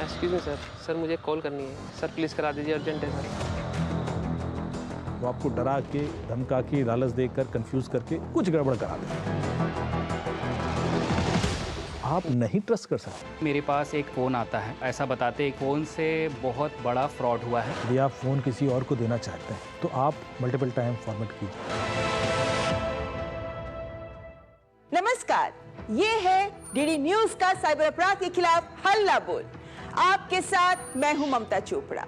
Excuse me sir, sir मुझे call करनी है सर, प्लीज़ करा दीजिए, अर्जेंट है सर। वो आपको डरा के, धमका के, लालच देकर, कंफ्यूज करके कुछ गड़बड़ करा दे। आप नहीं ट्रस्ट कर सकते। मेरे पास एक फ़ोन आता है, ऐसा बताते हैं फ़ोन से बहुत बड़ा फ्रॉड हुआ है। यदि आप फ़ोन किसी और को देना चाहते हैं तो आप मल्टीपल टाइम फॉर्मेट कीजिए। नमस्कार, ये है डीडी न्यूज का साइबर अपराध के खिलाफ हल्ला बोल। आपके साथ मैं हूं ममता चोपड़ा।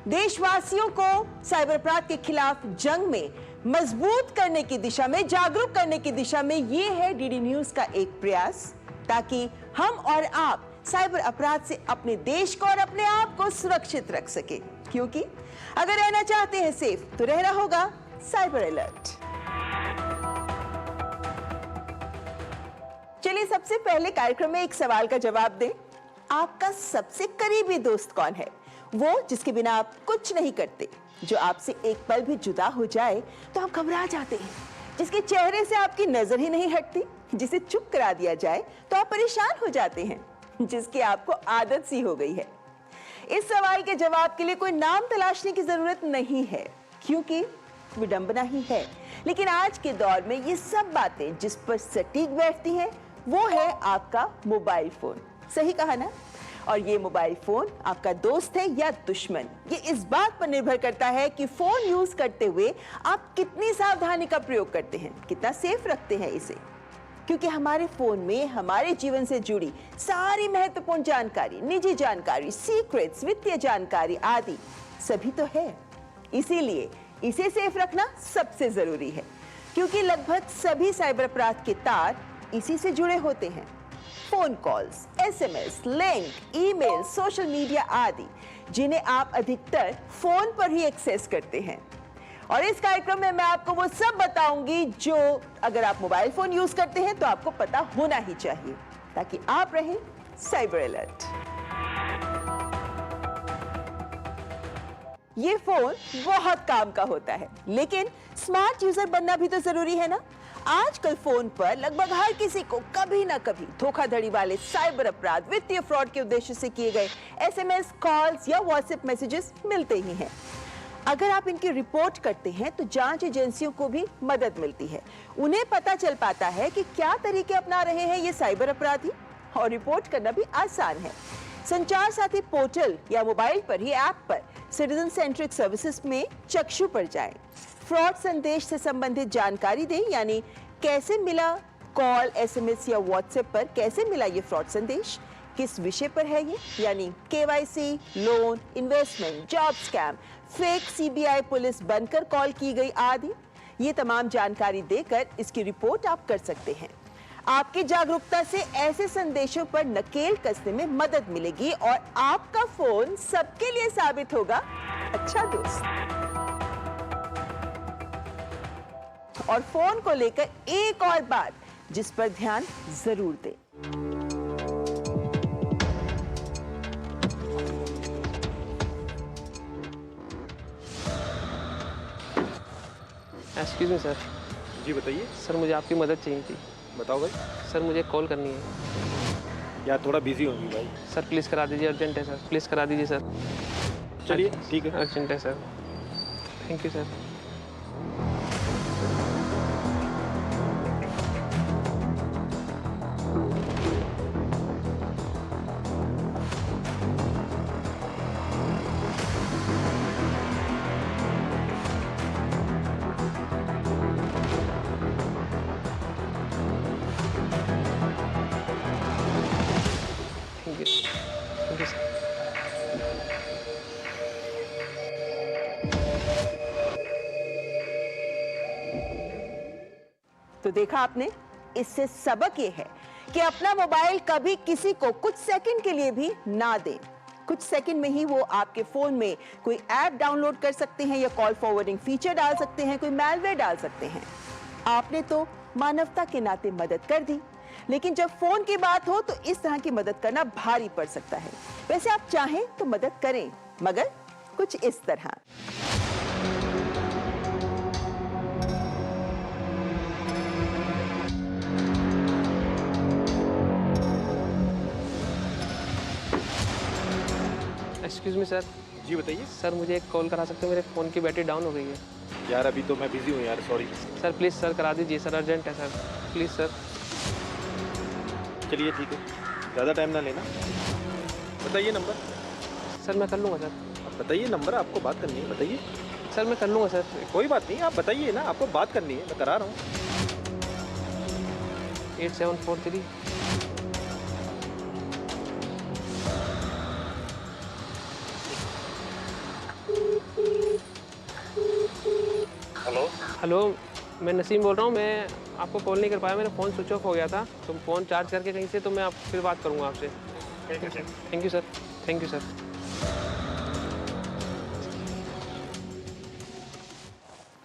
देशवासियों को साइबर अपराध के खिलाफ जंग में मजबूत करने की दिशा में, जागरूक करने की दिशा में ये है डीडी न्यूज का एक प्रयास, ताकि हम और आप साइबर अपराध से अपने देश को और अपने आप को सुरक्षित रख सके। क्योंकि अगर रहना चाहते हैं सेफ तो रहना होगा साइबर अलर्ट। चलिए सबसे पहले कार्यक्रम में एक सवाल का जवाब दें। आपका सबसे करीबी दोस्त कौन है? वो जिसके बिना आप कुछ नहीं करते, जो आपसे एक पल भी जुदा हो जाए तो आप घबरा जाते हैं, जिसके चेहरे से आपकी नजर ही नहीं हटती, जिसे चुप करा दिया जाए तो आप परेशान हो जाते हैं, जिसकी आपको आदत सी हो गई है। इस सवाल के जवाब के लिए कोई नाम तलाशने की जरूरत नहीं है, क्योंकि विडंबना ही है, लेकिन आज के दौर में ये सब बातें जिस पर सटीक बैठती हैं वो है आपका मोबाइल फोन। सही कहा ना? और ये मोबाइल फोन आपका दोस्त है या दुश्मन, ये इस बात पर निर्भर करता है कि फोन यूज करते हुए आप कितनी सावधानी का प्रयोग करते हैं, कितना सेफ रखते हैं इसे। क्योंकि हमारे फोन में हमारे जीवन से जुड़ी सारी महत्वपूर्ण जानकारी, निजी जानकारी, सीक्रेट्स, वित्तीय जानकारी आदि सभी तो है। इसीलिए इसे सेफ रखना सबसे जरूरी है, क्योंकि लगभग सभी साइबर अपराध के तार इसी से जुड़े होते हैं। Phone calls, SMS, link, email, social media आदि, जिन्हें आप अधिकतर फोन पर ही एक्सेस करते हैं। और इस कार्यक्रम में मैं आपको वो सब बताऊंगी जो अगर आप मोबाइल फोन यूज करते हैं तो आपको पता होना ही चाहिए, ताकि आप रहें साइबर अलर्ट। ये फोन बहुत काम का होता है, लेकिन स्मार्ट यूजर बनना भी तो जरूरी है ना। आजकल फोन पर लगभग हर किसी को कभी ना कभी धोखाधड़ी वाले साइबर अपराध, वित्तीय फ्रॉड के उद्देश्य से किए गए एसएमएस, कॉल्स या व्हाट्सएप मैसेजेस मिलते ही हैं। अगर आप इनकी रिपोर्ट करते हैं तो जांच एजेंसियों को भी मदद मिलती है। उन्हें पता चल पाता है कि क्या तरीके अपना रहे हैं ये साइबर अपराधी, और रिपोर्ट करना भी आसान है। संचार साथी पोर्टल या मोबाइल पर ही ऐप पर सिटीजन सेंट्रिक सर्विसेज में चक्षु पर जाएं। फ्रॉड संदेश से संबंधित जानकारी दें, यानी कैसे मिला कॉल, एसएमएस या व्हाट्सएप पर कैसे मिला ये फ्रॉड संदेश, किस विषय पर है ये, यानी KYC, loan, investment, job scam, fake CBI police बनकर कॉल की गई आदि। ये तमाम जानकारी देकर इसकी रिपोर्ट आप कर सकते हैं। आपकी जागरूकता से ऐसे संदेशों पर नकेल कसने में मदद मिलेगी और आपका फोन सबके लिए साबित होगा अच्छा दोस्त। और फोन को लेकर एक और बात जिस पर ध्यान जरूर दें। Excuse me sir. जी बताइए। सर मुझे आपकी मदद चाहिए थी। बताओ भाई। सर मुझे कॉल करनी है। यार थोड़ा बिजी होंगी भाई। सर प्लीज़ करा दीजिए, अर्जेंट है सर, प्लीज़ करा दीजिए सर। चलिए ठीक है। अर्जेंट है sir. Thank you sir. Thank you sir. तो देखा आपने, इससे सबक ये है कि अपना मोबाइल कभी किसी को कुछ सेकंड के लिए भी ना दें। कुछ सेकंड में ही वो आपके फोन में कोई ऐप डाउनलोड कर सकते हैं या कॉल फॉरवर्डिंग फीचर डाल सकते हैं, कोई मैलवेयर डाल सकते हैं। आपने तो मानवता के नाते मदद कर दी, लेकिन जब फोन की बात हो तो इस तरह की मदद करना भारी पड़ सकता है। वैसे आप चाहें तो मदद करें, मगर कुछ इस तरह। Excuse me sir. जी बताइए। सर मुझे एक कॉल करा सकते हैं, मेरे फ़ोन की बैटरी डाउन हो गई है। यार अभी तो मैं बिजी हूँ यार, सॉरी। सर प्लीज़ सर करा दीजिए सर, अर्जेंट है सर, प्लीज़ सर। चलिए ठीक है, ज़्यादा टाइम ना लेना। बताइए नंबर। सर मैं कर लूँगा सर। आप बताइए नंबर, आपको बात करनी है, बताइए। सर मैं कर लूँगा सर। कोई बात नहीं, आप बताइए ना, आपको बात करनी है, मैं करा रहा हूँ। 8743। हेलो। हेलो, मैं नसीम बोल रहा हूँ। मैं आपको कॉल नहीं कर पाया, मेरा फ़ोन स्विच ऑफ हो गया था, तो फ़ोन चार्ज करके कहीं से, तो मैं आप फिर बात करूँगा आपसे। Thank you sir, thank you sir.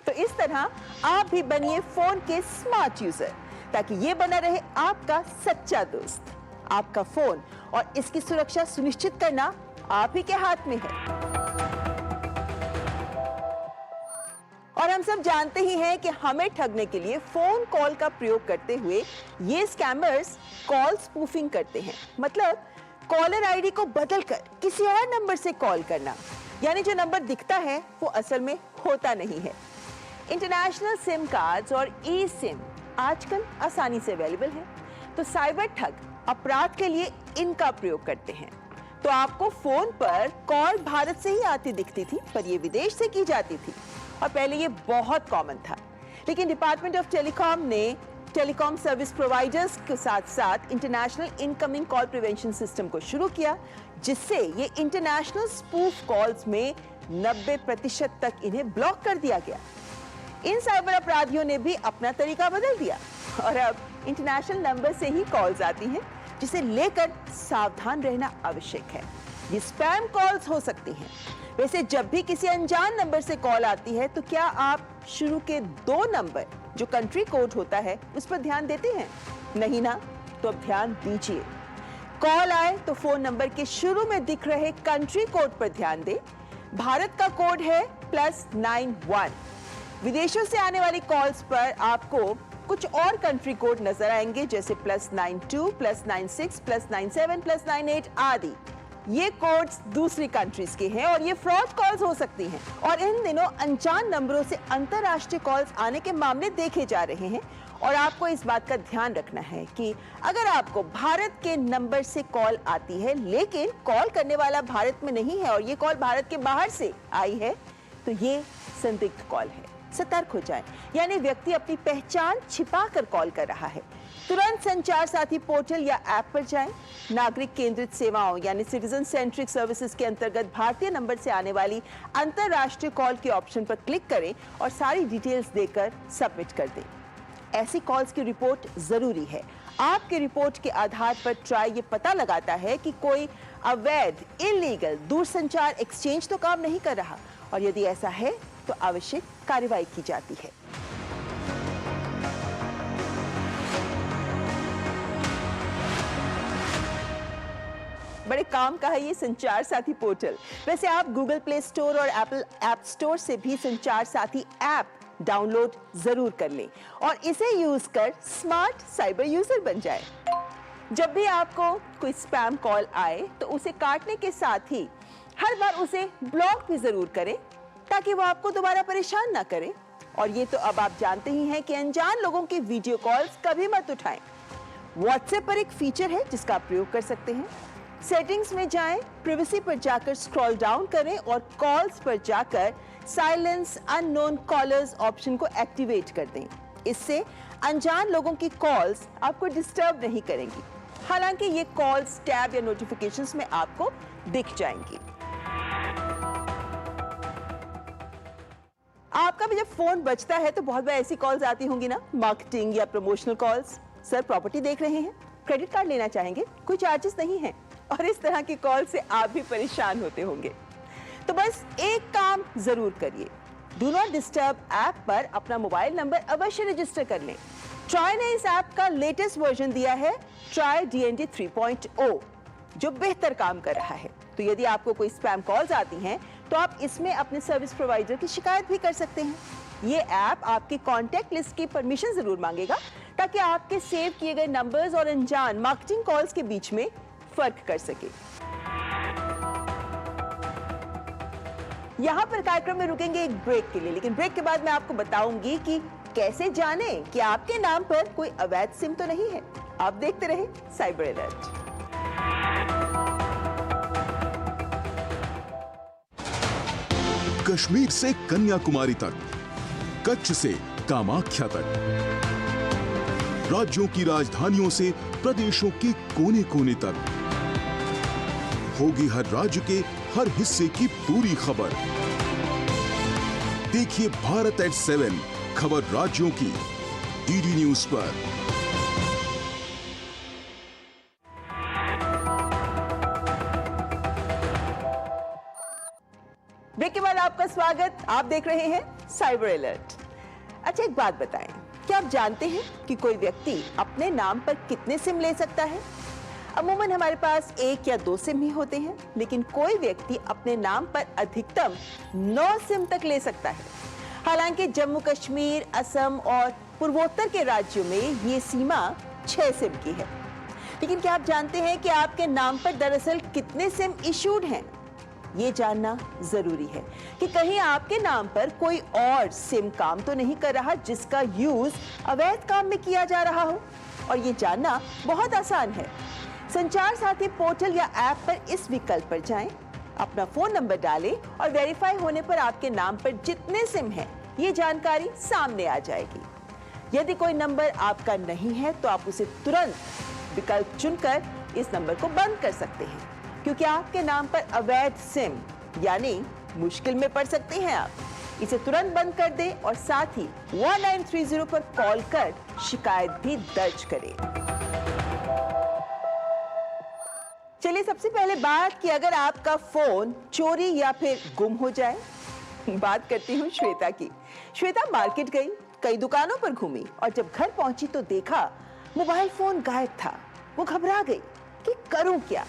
तो इस तरह आप भी बनिए फोन के स्मार्ट यूजर, ताकि ये बना रहे आपका सच्चा दोस्त। आपका फोन और इसकी सुरक्षा सुनिश्चित करना आप ही के हाथ में है। और हम सब जानते ही हैं कि हमें ठगने के लिए फोन कॉल का प्रयोग करते हुए ये स्कैमर्स कॉल स्पूफिंग करते हैं। मतलब कॉलर आईडी को बदलकर किसी और नंबर से कॉल करना, यानी जो नंबर दिखता है वो असल में होता नहीं है। इंटरनेशनल सिम कार्ड्स और ई सिम आजकल आसानी से अवेलेबल है, तो साइबर ठग अपराध के लिए इनका प्रयोग करते हैं। तो आपको फोन पर कॉल भारत से ही आती दिखती थी, पर ये विदेश से की जाती थी, और पहले ये बहुत कॉमन था। लेकिन डिपार्टमेंट ऑफ टेलीकॉम ने टेलीकॉम सर्विस प्रोवाइडर्स के साथ साथ international incoming call prevention system को शुरू किया, जिससे ये इंटरनेशनल स्पूफ कॉल्स में 90% तक इन्हें ब्लॉक कर दिया गया। इन साइबर अपराधियों ने भी अपना तरीका बदल दिया और अब इंटरनेशनल नंबर से ही कॉल्स आती हैं, जिसे लेकर सावधान रहना आवश्यक है। ये स्पैम कॉल्स हो सकती हैं। वैसे जब भी किसी अनजान नंबर से कॉल आती है, तो क्या आप शुरू के 2 नंबर जो कंट्री कोड होता है उस पर ध्यान देते हैं? नहीं ना? तो अब ध्यान दीजिए। कॉल आए तो फोन नंबर के शुरू में दिख रहे कंट्री कोड पर ध्यान दें। भारत का कोड है +91। विदेशों से आने वाली कॉल्स पर आपको कुछ और कंट्री कोड नजर आएंगे, जैसे +92, +96, +97, +98 आदि। ये कोड्स दूसरी कंट्रीज के हैं और ये फ्रॉड कॉल्स हो सकती हैं। और इन दिनों अनजान नंबरों से अंतर्राष्ट्रीय कॉल्स आने के मामले देखे जा रहे हैं। और आपको इस बात का ध्यान रखना है कि अगर आपको भारत के नंबर से कॉल आती है, लेकिन कॉल करने वाला भारत में नहीं है और ये कॉल भारत के बाहर से आई है, तो ये संदिग्ध कॉल है। सतर्क हो जाएं, यानी व्यक्ति अपनी पहचान छिपाकर कॉल कर रहा है। तुरंत संचार साथी पोर्टल या ऐप पर जाएं। नागरिक केंद्रित सेवाओं यानी सिटीजन सेंट्रिक सर्विसेज के अंतर्गत भारतीय नंबर से आने वाली अंतर्राष्ट्रीय कॉल के ऑप्शन पर क्लिक करें और सारी डिटेल्स देकर सबमिट कर दें। ऐसी कॉल्स की रिपोर्ट जरूरी है। आपकी रिपोर्ट के आधार पर ट्राई ये पता लगाता है कि कोई अवैध इलीगल दूरसंचार एक्सचेंज तो काम नहीं कर रहा, और यदि ऐसा है तो आवश्यक कार्रवाई की जाती है। बड़े काम का है ये संचार साथी पोर्टल। वैसे आप गूगल प्ले स्टोर और एप्पल ऐप स्टोर से भी संचार साथी ऐप डाउनलोड जरूर कर लें और इसे यूज कर स्मार्ट साइबर यूजर बन जाए। जब भी आपको कोई स्पैम कॉल आए तो उसे काटने के साथ ही हर बार उसे ब्लॉक भी जरूर करें, ताकि वो आपको दोबारा परेशान ना करे। और ये तो अब आप जानते ही हैं कि अनजान लोगों की वीडियो कॉल्स कभी मत उठाएं। व्हाट्सएप पर एक फीचर है जिसका आप प्रयोग कर सकते हैं। सेटिंग्स में जाएं, प्राइवेसी पर जाकर स्क्रॉल डाउन करें और कॉल्स पर जाकर साइलेंस अननोन कॉलर्स ऑप्शन को एक्टिवेट कर दें। इससे अनजान लोगों की कॉल्स आपको डिस्टर्ब नहीं करेंगी। हालांकि ये कॉल्स टैब या नोटिफिकेशंस में आपको दिख जाएंगी। आपका भी जब फोन बजता है तो बहुत बार ऐसी कॉल्स आती होंगी ना, मार्केटिंग या प्रमोशनल कॉल्स। सर प्रॉपर्टी देख रहे हैं, क्रेडिट कार्ड लेना चाहेंगे, कोई चार्जेस नहीं है, और इस तरह की कॉल से आप भी परेशान होते होंगे। तो बस एक काम जरूर करिए, डू नॉट डिस्टर्ब ऐप पर अपना मोबाइल नंबर अवश्य रजिस्टर कर लें। ट्राई ने इस ऐप का लेटेस्ट वर्जन दिया है, ट्राई DND 3.0, जो बेहतर काम कर रहा है। तो यदि आपको कोई स्पैम कॉल्स आती हैं तो आप इसमें अपने सर्विस प्रोवाइडर की शिकायत भी कर सकते हैं। ये ऐप आपकी कॉन्टैक्ट लिस्ट की परमिशन जरूर मांगेगा, ताकि आपके सेव किए गए नंबर्स और अनजान मार्केटिंग कॉल्स के बीच में फर्क कर सके। यहाँ पर कार्यक्रम में रुकेंगे एक ब्रेक के लिए, लेकिन ब्रेक के बाद मैं आपको बताऊंगी कि कैसे जाने कि आपके नाम पर कोई अवैध सिम तो नहीं है। आप देखते रहे साइबर अलर्ट। कश्मीर से कन्याकुमारी तक, कच्छ से कामाख्या तक, राज्यों की राजधानियों से प्रदेशों के कोने कोने तक, होगी हर राज्य के हर हिस्से की पूरी खबर। देखिए भारत एट 7 खबर राज्यों की डीडी न्यूज पर। ब्रेक के बाद आपका स्वागत। आप देख रहे हैं साइबर अलर्ट। अच्छा, एक बात बताएं, क्या आप जानते हैं कि कोई व्यक्ति अपने नाम पर कितने सिम ले सकता है? अमूमन हमारे पास 1 या 2 सिम ही होते हैं, लेकिन कोई व्यक्ति अपने नाम पर अधिकतम 9 सिम तक ले सकता है। हालांकि जम्मू कश्मीर, असम और पूर्वोत्तर के राज्यों में ये सीमा 6 सिम की है। लेकिन क्या आप जानते हैं कि आपके नाम पर दरअसल कितने सिम इशूड हैं? ये जानना जरूरी है कि कहीं आपके नाम पर कोई और सिम काम तो नहीं कर रहा जिसका यूज अवैध काम में किया जा रहा हो। और ये जानना बहुत आसान है। संचार साथी पोर्टल या ऐप पर इस विकल्प पर जाएं, अपना फोन नंबर डालें और वेरीफाई होने पर आपके नाम पर जितने सिम हैं, ये जानकारी सामने आ जाएगी। यदि कोई नंबर आपका नहीं है तो आप उसे तुरंत विकल्प चुनकर इस नंबर को बंद कर सकते हैं, क्योंकि आपके नाम पर अवैध सिम यानी मुश्किल में पड़ सकते हैं आप। इसे तुरंत बंद कर दें और साथ ही 1930 पर कॉल कर शिकायत भी दर्ज करें। चलिए सबसे पहले बात की अगर आपका फोन चोरी या फिर गुम हो जाए। बात करती हूँ श्वेता की। श्वेता मार्केट गई, कई दुकानों पर घूमी और जब घर पहुंची तो देखा मोबाइल फोन गायब था। वो घबरा गई कि करूं क्या।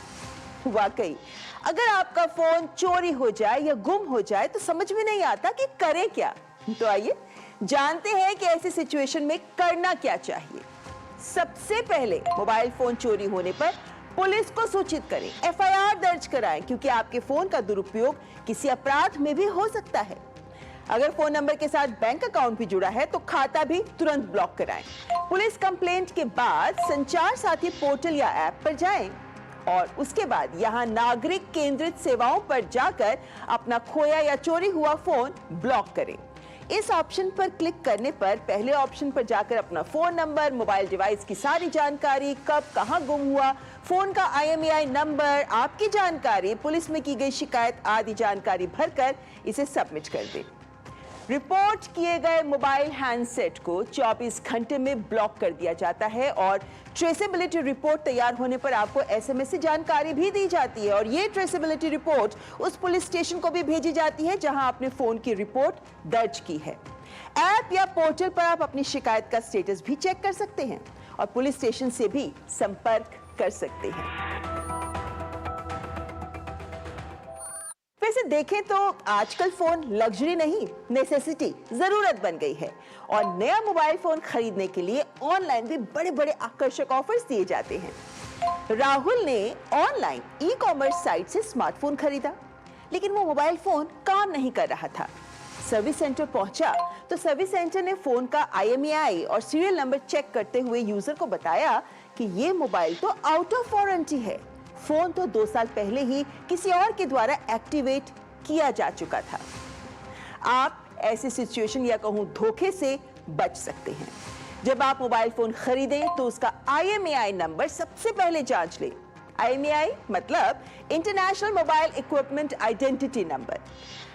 वाकई अगर आपका फोन चोरी हो जाए या गुम हो जाए तो समझ में नहीं आता कि करें क्या। तो आइए जानते हैं कि ऐसी सिचुएशन में करना क्या चाहिए। सबसे पहले मोबाइल फोन चोरी होने पर पुलिस को सूचित करें, एफआईआर दर्ज कराएं, क्योंकि आपके फोन का दुरुपयोग किसी अपराध में भी हो सकता है। अगर फोन नंबर के साथ बैंक अकाउंट भी जुड़ा है तो खाता भी तुरंत ब्लॉक कराएं। पुलिस कंप्लेंट के बाद संचार साथी पोर्टल या ऐप पर जाएं और उसके बाद यहां नागरिक केंद्रित सेवाओं पर जाकर अपना खोया या चोरी हुआ फोन ब्लॉक करें। इस ऑप्शन पर क्लिक करने पर पहले ऑप्शन पर जाकर अपना फोन नंबर, मोबाइल डिवाइस की सारी जानकारी, कब कहां गुम हुआ, फोन का IMEI नंबर, आपकी जानकारी, पुलिस में की गई शिकायत आदि जानकारी भरकर इसे सबमिट कर दें। रिपोर्ट किए गए मोबाइल हैंडसेट को 24 घंटे में ब्लॉक कर दिया जाता है और ट्रेसेबिलिटी रिपोर्ट तैयार होने पर आपको SMS से जानकारी भी दी जाती है और ये ट्रेसेबिलिटी रिपोर्ट उस पुलिस स्टेशन को भी भेजी जाती है जहां आपने फोन की रिपोर्ट दर्ज की है। ऐप या पोर्टल पर आप अपनी शिकायत का स्टेटस भी चेक कर सकते हैं और पुलिस स्टेशन से भी संपर्क कर सकते हैं। वैसे देखें तो आजकल फोन लग्जरी नहीं, नेसेसिटी, जरूरत बन गई है और नया मोबाइल फोन खरीदने के लिए ऑनलाइन भी बड़े बड़े आकर्षक ऑफर्स दिए जाते हैं। राहुल ने ऑनलाइन ई-कॉमर्स साइट से स्मार्टफोन खरीदा, लेकिन वो मोबाइल फोन काम नहीं कर रहा था। सर्विस सेंटर पहुंचा तो सर्विस सेंटर ने फोन का IMEI और सीरियल नंबर चेक करते हुए यूजर को बताया कि ये मोबाइल तो आउट ऑफ वारंटी है। फोन तो 2 साल पहले ही किसी और के द्वारा एक्टिवेट किया जा चुका था। आप ऐसी सिचुएशन या कहूं धोखे से बच सकते हैं। जब आप मोबाइल फोन खरीदें तो उसका IMEI नंबर सबसे पहले जांच लें। IMEI मतलब international mobile equipment identity number.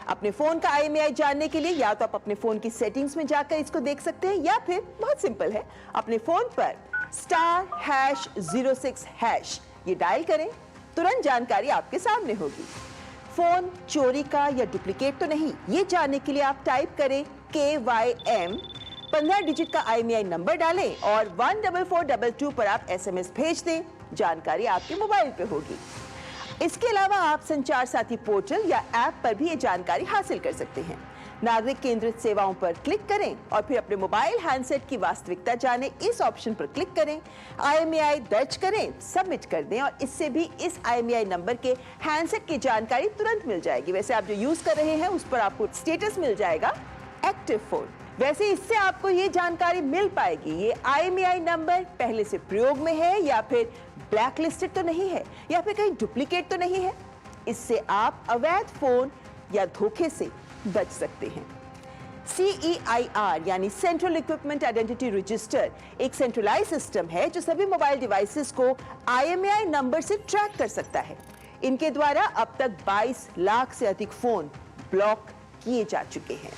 अपने फोन का IMEI जानने के लिए या तो आप अपने फोन की सेटिंग्स में जाकर इसको देख सकते हैं या फिर बहुत सिंपल है, अपने फोन पर *#06# ये डायल करें, तुरंत जानकारी आपके सामने होगी। फोन चोरी का या डुप्लीकेट तो नहीं, ये जानने के लिए आप टाइप करें KYM, 15 डिजिट का IMEI नंबर डालें और 14422 पर आप SMS भेज दें, जानकारी आपके मोबाइल पे होगी। इसके अलावा आप संचार साथी पोर्टल या ऐप पर भी ये जानकारी हासिल कर सकते हैं। नागरिक केंद्रित सेवाओं पर क्लिक करें और फिर अपने मोबाइल हैंडसेट की वास्तविकता जाने इस ऑप्शन पर क्लिक करें। IMEI दर्ज करें, सबमिट कर दें और इससे भी इस IMEI नंबर के हैंडसेट की जानकारी तुरंत मिल जाएगी। वैसे आप जो यूज कर रहे हैं उस पर आपको स्टेटस मिल जाएगा एक्टिव फोन। वैसे इससे आपको ये जानकारी मिल पाएगी ये IMEI नंबर पहले से प्रयोग में है या फिर ब्लैक लिस्टेड तो नहीं है या फिर कहीं डुप्लीकेट तो नहीं है। इससे आप अवैध फोन या धोखे से बच सकते हैं। CEIR यानी सेंट्रल इक्विपमेंट आइडेंटिटी रजिस्टर एक सेंट्रलाइज सिस्टम है जो सभी मोबाइल डिवाइसेस को IMEI नंबर से ट्रैक कर सकता है। इनके द्वारा अब तक 22 लाख से अधिक फोन ब्लॉक किए जा चुके हैं।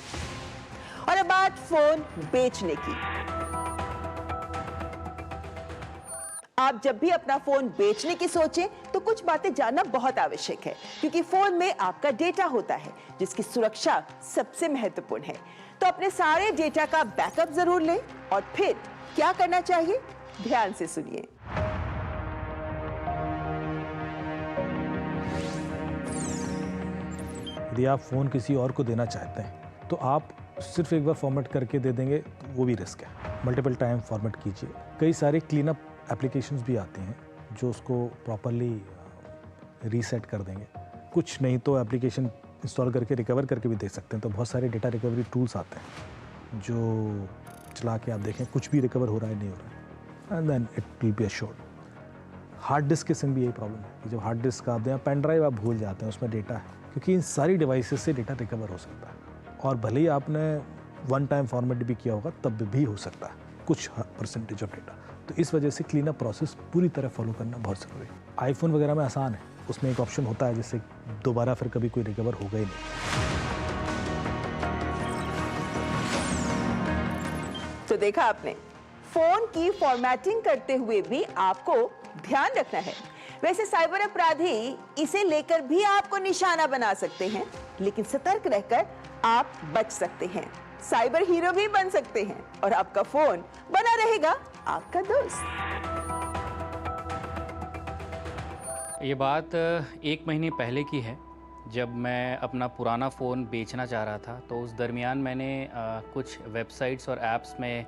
और अब बात फोन बेचने की। आप जब भी अपना फोन बेचने की सोचें तो कुछ बातें जानना बहुत आवश्यक है, क्योंकि फोन में आपका डेटा होता है जिसकी सुरक्षा सबसे महत्वपूर्ण है। तो अपने सारे डेटा का बैकअप जरूर लें और फिर क्या करना चाहिए, ध्यान से सुनिए। यदि आप फ़ोन किसी और को देना चाहते हैं तो आप सिर्फ एक बार फॉर्मेट करके दे देंगे तो वो भी रिस्क है। मल्टीपल टाइम फॉर्मेट कीजिए। कई सारे क्लीन अप एप्लीकेशंस भी आते हैं जो उसको प्रॉपरली रीसेट कर देंगे। कुछ नहीं तो एप्लीकेशन इंस्टॉल करके रिकवर करके भी देख सकते हैं। तो बहुत सारे डेटा रिकवरी टूल्स आते हैं जो चला के आप देखें कुछ भी रिकवर हो रहा है नहीं हो रहा है, and then it will be assured. Hard disk के संग भी यही प्रॉब्लम है कि जब हार्ड डिस्क आप दें, पेन ड्राइव आप भूल जाते हैं उसमें डेटा है, क्योंकि इन सारी डिवाइसेस से डेटा रिकवर हो सकता है। और भले ही आपने वन टाइम फॉर्मेट भी किया होगा तब भी हो सकता है कुछ परसेंटेज ऑफ डेटा। तो इस वजह से क्लीन अप प्रोसेस पूरी तरह फॉलो करना बहुत ज़रूरी है। आईफोन वगैरह में आसान है, उसमें एक ऑप्शन होता है जिससे दोबारा फिर कभी कोई रिकवर होगा ही नहीं। तो देखा आपने, फोन की फॉर्मेटिंग करते हुए भी आपको ध्यान रखना है। वैसे साइबर अपराधी इसे लेकर भी आपको निशाना बना सकते हैं, लेकिन सतर्क रहकर आप बच सकते हैं। साइबर हीरो भी बन सकते हैं और आपका फोन बना रहेगा आपका दोस्त। ये बात 1 महीने पहले की है, जब मैं अपना पुराना फ़ोन बेचना चाह रहा था। तो उस दरमियान मैंने कुछ वेबसाइट्स और ऐप्स में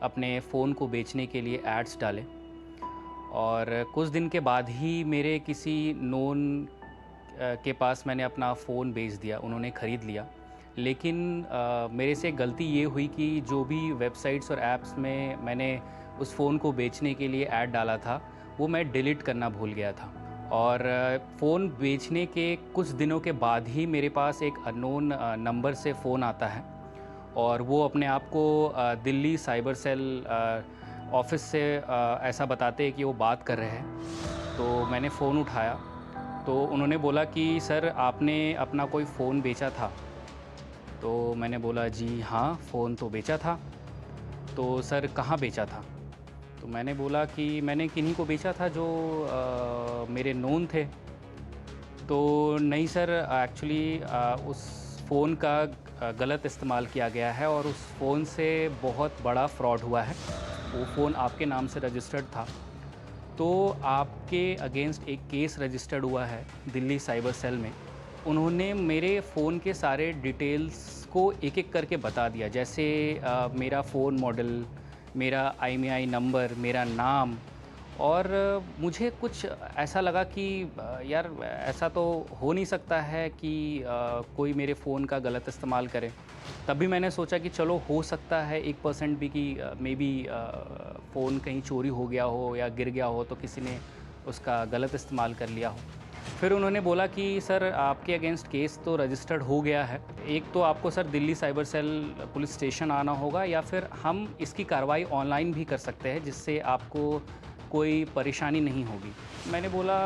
अपने फ़ोन को बेचने के लिए एड्स डाले और कुछ दिन के बाद ही मेरे किसी नोन के पास मैंने अपना फ़ोन बेच दिया। उन्होंने ख़रीद लिया, लेकिन मेरे से गलती ये हुई कि जो भी वेबसाइट्स और ऐप्स में मैंने उस फ़ोन को बेचने के लिए ऐड डाला था वो मैं डिलीट करना भूल गया था। और फ़ोन बेचने के कुछ दिनों के बाद ही मेरे पास एक अननोन नंबर से फ़ोन आता है और वो अपने आप को दिल्ली साइबर सेल ऑफिस से ऐसा बताते हैं कि वो बात कर रहे हैं। तो मैंने फ़ोन उठाया तो उन्होंने बोला कि सर आपने अपना कोई फ़ोन बेचा था। तो मैंने बोला जी हाँ, फ़ोन तो बेचा था। तो सर कहाँ बेचा था? तो मैंने बोला कि मैंने किन्हीं को बेचा था जो मेरे नोन थे। तो नहीं सर, एक्चुअली उस फ़ोन का गलत इस्तेमाल किया गया है और उस फ़ोन से बहुत बड़ा फ्रॉड हुआ है। वो फ़ोन आपके नाम से रजिस्टर्ड था, तो आपके अगेंस्ट एक केस रजिस्टर्ड हुआ है दिल्ली साइबर सेल में। उन्होंने मेरे फ़ोन के सारे डिटेल्स को एक एक करके बता दिया, जैसे मेरा फ़ोन मॉडल, मेरा IMEI नंबर, मेरा नाम। और मुझे कुछ ऐसा लगा कि यार ऐसा तो हो नहीं सकता है कि कोई मेरे फ़ोन का गलत इस्तेमाल करे। तभी मैंने सोचा कि चलो हो सकता है 1% भी कि मे बी फ़ोन कहीं चोरी हो गया हो या गिर गया हो तो किसी ने उसका गलत इस्तेमाल कर लिया हो। फिर उन्होंने बोला कि सर आपके अगेंस्ट केस तो रजिस्टर्ड हो गया है, एक तो आपको sir Delhi cyber cell police station आना होगा या फिर हम इसकी कार्रवाई ऑनलाइन भी कर सकते हैं जिससे आपको कोई परेशानी नहीं होगी। मैंने बोला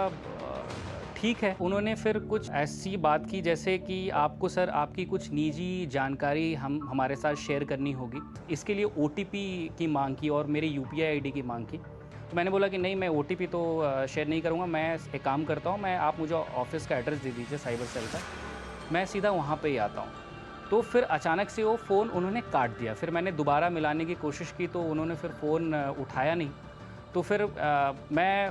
ठीक है। उन्होंने फिर कुछ ऐसी बात की जैसे कि आपको सर आपकी कुछ निजी जानकारी हमारे साथ शेयर करनी होगी, इसके लिए OTP की मांग की और मेरे UPI ID की मांग की। तो मैंने बोला कि नहीं, मैं OTP तो शेयर नहीं करूँगा। मैं एक काम करता हूँ, मैं आप मुझे ऑफिस का एड्रेस दे दीजिए साइबर सेल का, मैं सीधा वहाँ पे ही आता हूँ। तो फिर अचानक से वो फ़ोन उन्होंने काट दिया। फिर मैंने दोबारा मिलाने की कोशिश की तो उन्होंने फिर फ़ोन उठाया नहीं। तो फिर मैं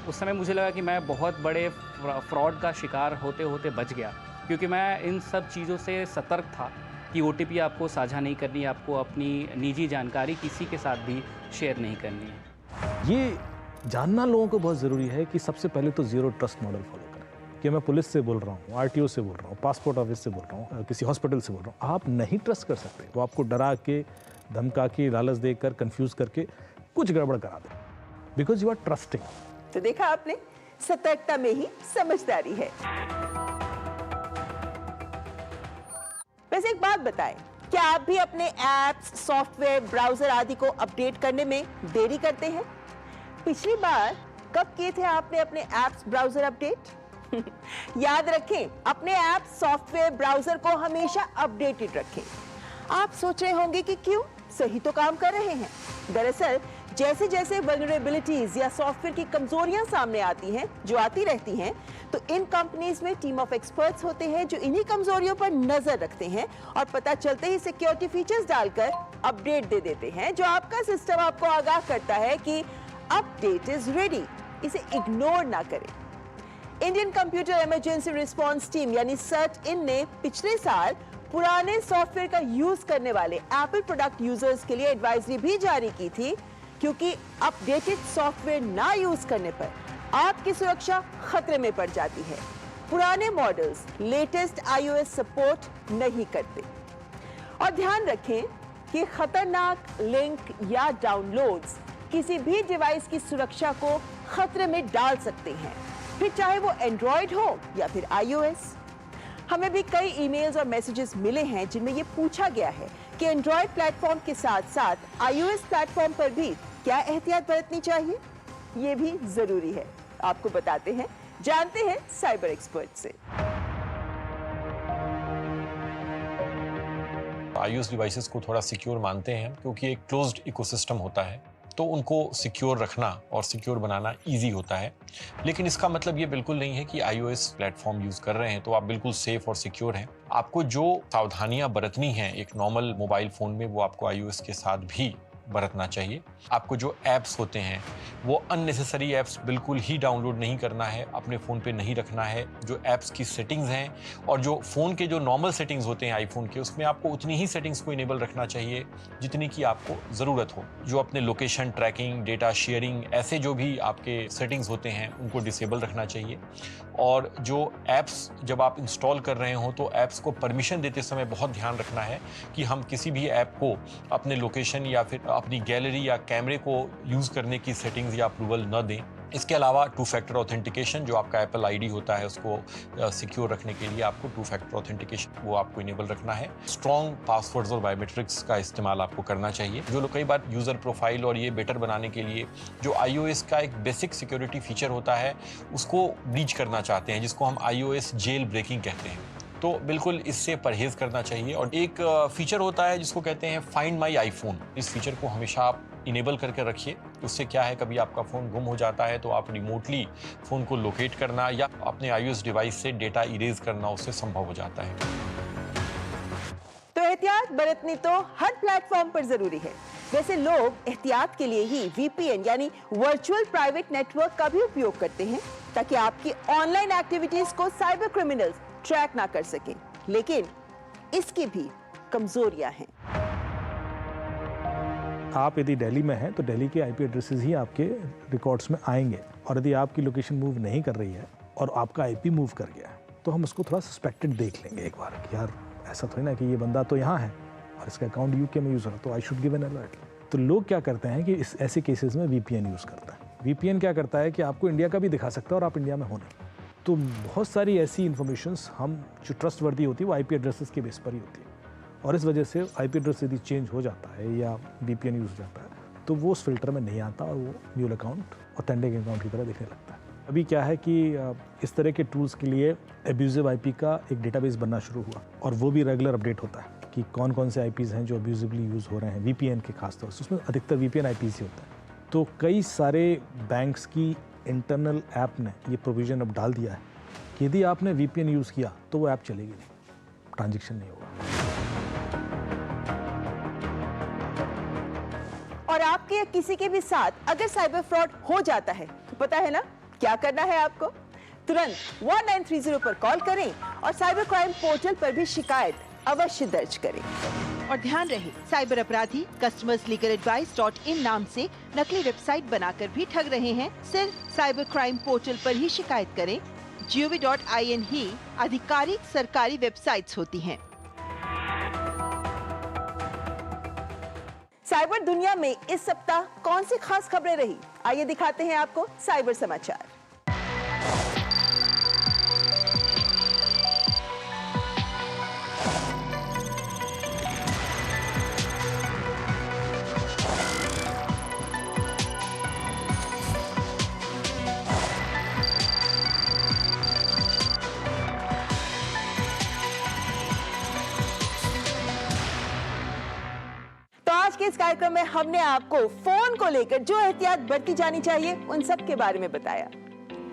उस समय मुझे लगा कि मैं बहुत बड़े फ्रॉड का शिकार होते होते बच गया, क्योंकि मैं इन सब चीज़ों से सतर्क था कि OTP आपको साझा नहीं करनी है, आपको अपनी निजी जानकारी किसी के साथ भी शेयर नहीं करनी है। ये जानना लोगों को बहुत ज़रूरी है कि सबसे पहले तो ज़ीरो ट्रस्ट मॉडल फॉलो करें कि मैं पुलिस से बोल रहा हूँ, RTO से बोल रहा हूँ, पासपोर्ट ऑफिस से बोल रहा हूँ, किसी हॉस्पिटल से बोल रहा हूँ, आप नहीं ट्रस्ट कर सकते। वो आपको डरा के, धमका के, लालच देकर, कंफ्यूज करके कुछ गड़बड़ करा दे, बिकॉज यू आर ट्रस्टिंग। तो देखा आपने, सतर्कता में ही समझदारी है। वैसे एक बात बताएं, क्या आप भी अपने एप्स, सॉफ्टवेयर, ब्राउजर आदि को अपडेट करने में देरी करते हैं? पिछली बार कब किए थे आपने अपने एप्स, ब्राउजर अपडेट? याद रखें, अपने एप्स, सॉफ्टवेयर, ब्राउजर को हमेशा अपडेटेड रखें। आप सोच रहे होंगे कि क्यों? सही तो काम कर रहे हैं। दरअसल जैसे जैसे वल्नरेबिलिटीज या सॉफ्टवेयर की कमजोरियां सामने आती हैं, जो आती रहती हैं, तो इन कंपनीज में टीम ऑफ एक्सपर्ट्स होते हैं जो इन्हीं कमजोरियों पर नजर रखते हैं और पता चलते ही सिक्योरिटी फीचर्स डालकर अपडेट दे देते हैं, जो आपका सिस्टम आपको आगाह करता है कि अपडेट इज रेडी, इसे इग्नोर ना करें। Indian computer emergency response team यानी CERT-IN ने पिछले साल पुराने सॉफ्टवेयर का यूज करने वाले एप्पल प्रोडक्ट यूजर्स के लिए एडवाइजरी भी जारी की थी, क्योंकि अपडेटेड सॉफ्टवेयर ना यूज करने पर आपकी सुरक्षा खतरे में पड़ जाती है। पुराने मॉडल्स लेटेस्ट iOS सपोर्ट नहीं करते। और ध्यान रखें कि खतरनाक लिंक या डाउनलोड्स किसी भी डिवाइस की सुरक्षा को खतरे में डाल सकते हैं, फिर चाहे वो एंड्रॉयड हो या फिर iOS। हमें भी कई ईमेल्स और मैसेजेस मिले हैं जिनमें ये पूछा गया है कि एंड्रॉयड प्लेटफॉर्म के साथ साथ iOS प्लेटफॉर्म पर भी क्या एहतियात बरतनी चाहिए। ये भी जरूरी है, आपको बताते हैं, जानते हैं साइबर एक्सपर्ट से। iOS डिवाइसेस को थोड़ा सिक्योर मानते हैं क्योंकि एक क्लोज्ड इकोसिस्टम होता है, तो उनको सिक्योर रखना और सिक्योर बनाना इजी होता है। लेकिन इसका मतलब ये बिल्कुल नहीं है कि iOS प्लेटफॉर्म यूज़ कर रहे हैं तो आप बिल्कुल सेफ और सिक्योर हैं। आपको जो सावधानियां बरतनी हैं एक नॉर्मल मोबाइल फ़ोन में, वो आपको iOS के साथ भी बरतना चाहिए। आपको जो ऐप्स होते हैं वो अननेसेसरी ऐप्स बिल्कुल ही डाउनलोड नहीं करना है, अपने फ़ोन पे नहीं रखना है। जो ऐप्स की सेटिंग्स हैं और जो फ़ोन के जो नॉर्मल सेटिंग्स होते हैं आईफोन के, उसमें आपको उतनी ही सेटिंग्स को इनेबल रखना चाहिए जितनी की आपको ज़रूरत हो। जो अपने लोकेशन ट्रैकिंग, डेटा शेयरिंग, ऐसे जो भी आपके सेटिंग्स होते हैं उनको डिसेबल रखना चाहिए। और जो ऐप्स जब आप इंस्टॉल कर रहे हो तो ऐप्स को परमिशन देते समय बहुत ध्यान रखना है कि हम किसी भी ऐप को अपने लोकेशन या फिर अपनी गैलरी या कैमरे को यूज़ करने की सेटिंग्स या अप्रूवल न दें। इसके अलावा 2 फैक्टर ऑथेंटिकेशन, जो आपका एप्पल आईडी होता है उसको सिक्योर रखने के लिए आपको 2 फैक्टर ऑथेंटिकेशन वो आपको इनेबल रखना है। स्ट्रॉन्ग पासवर्ड्स और बायोमेट्रिक्स का इस्तेमाल आपको करना चाहिए। जो लोग कई बार यूज़र प्रोफाइल और ये बेटर बनाने के लिए जो iOS का एक बेसिक सिक्योरिटी फीचर होता है उसको ब्रीच करना चाहते हैं, जिसको हम iOS जेल ब्रेकिंग कहते हैं, तो बिल्कुल इससे परहेज करना चाहिए। और एक फीचर होता है जिसको कहते हैं फाइंड माई आईफोन। इस फीचर को हमेशा आप इनेबल करके रखिए। उससे क्या है, कभी आपका फ़ोन गुम हो जाता है तो आप रिमोटली फ़ोन को लोकेट करना या अपने iOS डिवाइस से डेटा इरेज करना उससे संभव हो जाता है। तो एहतियात बरतनी तो हर प्लेटफॉर्म पर जरूरी है। वैसे लोग एहतियात के लिए ही VPN यानी वर्चुअल प्राइवेट नेटवर्क का भी उपयोग करते हैं, ताकि आपकी ऑनलाइन एक्टिविटीज को साइबर क्रिमिनल्स ट्रैक ना कर सके। लेकिन इसकी भी कमजोरियां हैं। आप यदि दिल्ली में हैं तो दिल्ली के IP एड्रेसेस ही आपके रिकॉर्ड्स में आएंगे, और यदि आपकी लोकेशन मूव नहीं कर रही है और आपका IP मूव कर गया है तो हम उसको थोड़ा सस्पेक्टेड देख लेंगे एक बार कि यार ऐसा थोड़ी ना कि ये बंदा तो यहाँ है और इसका अकाउंट UK में यूज़ हो रहा है, तो I should give an alert. तो लोग क्या करते हैं कि इस ऐसे केसेस में VPN यूज़ करता है। VPN क्या करता है कि आपको इंडिया का भी दिखा सकता है और आप इंडिया में हो नहीं। तो बहुत सारी ऐसी इन्फॉर्मेशंस हम जो ट्रस्टवर्दी होती है वो IP एड्रेसेस के बेस पर ही होती है, और इस वजह से IP एड्रेस यदि चेंज हो जाता है या VPN यूज़ हो जाता है तो वो उस फिल्टर में नहीं आता और वो ड्यूल अकाउंट ऑथेंटिक अकाउंट की तरह दिखने लगता है। अभी क्या है कि इस तरह के टूल्स के लिए एब्यूजिव IP का एक डेटाबेस बनना शुरू हुआ, और वो भी रेगुलर अपडेट होता है कि कौन कौन से IPs हैं जो अब्यूजिवली यूज़ हो रहे हैं, VPN के खासतौर से। उसमें अधिकतर VPN IPs ही होता है। तो कई सारे बैंक्स की इंटरनल ऐप ने ये प्रोविज़न अब डाल दिया है कि यदि आपने VPN यूज़ किया तो वो ऐप चलेगी नहीं, ट्रांजैक्शन नहीं होगा। और आपके या किसी के भी साथ अगर साइबर फ्रॉड हो जाता है तो पता है ना क्या करना है आपको? तुरंत 1930 पर कॉल करें और साइबर क्राइम पोर्टल पर भी शिकायत अवश्य दर्ज करें। और ध्यान रहे, साइबर अपराधी customerslegaladvice.in नाम से नकली वेबसाइट बनाकर भी ठग रहे हैं। सिर्फ साइबर क्राइम पोर्टल पर ही शिकायत करें। gov.in ही आधिकारिक सरकारी वेबसाइट्स होती हैं। साइबर दुनिया में इस सप्ताह कौन सी खास खबरें रही, आइए दिखाते हैं आपको साइबर समाचार। आज के इस कार्यक्रम में हमने आपको फोन को लेकर जो एहतियात बरती जानी चाहिए उन सब के बारे में बताया।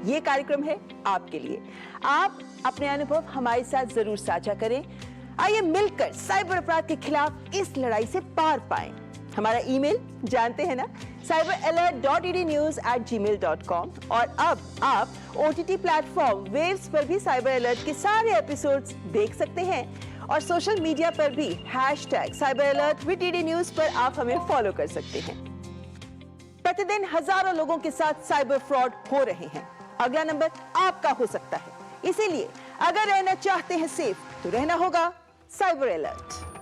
ये कार्यक्रम है आपके लिए। आप अपने अनुभव हमारे साथ जरूर साझा करें। आइए मिलकर साइबर अपराध के खिलाफ इस लड़ाई से पार पाएं। हमारा ईमेल जानते हैं ना, cyberalert.ednews@gmail.com। और अब आप OTT प्लेटफॉर्म वेव्स पर भी साइबर अलर्ट के सारे एपिसोड्स देख सकते हैं और सोशल मीडिया पर भी #cyberalert@ednews पर आप हमें फॉलो कर सकते हैं। प्रतिदिन हजारों लोगों के साथ साइबर फ्रॉड हो रहे हैं। अगला नंबर आपका हो सकता है। इसीलिए अगर रहना चाहते हैं सेफ तो रहना होगा साइबर अलर्ट।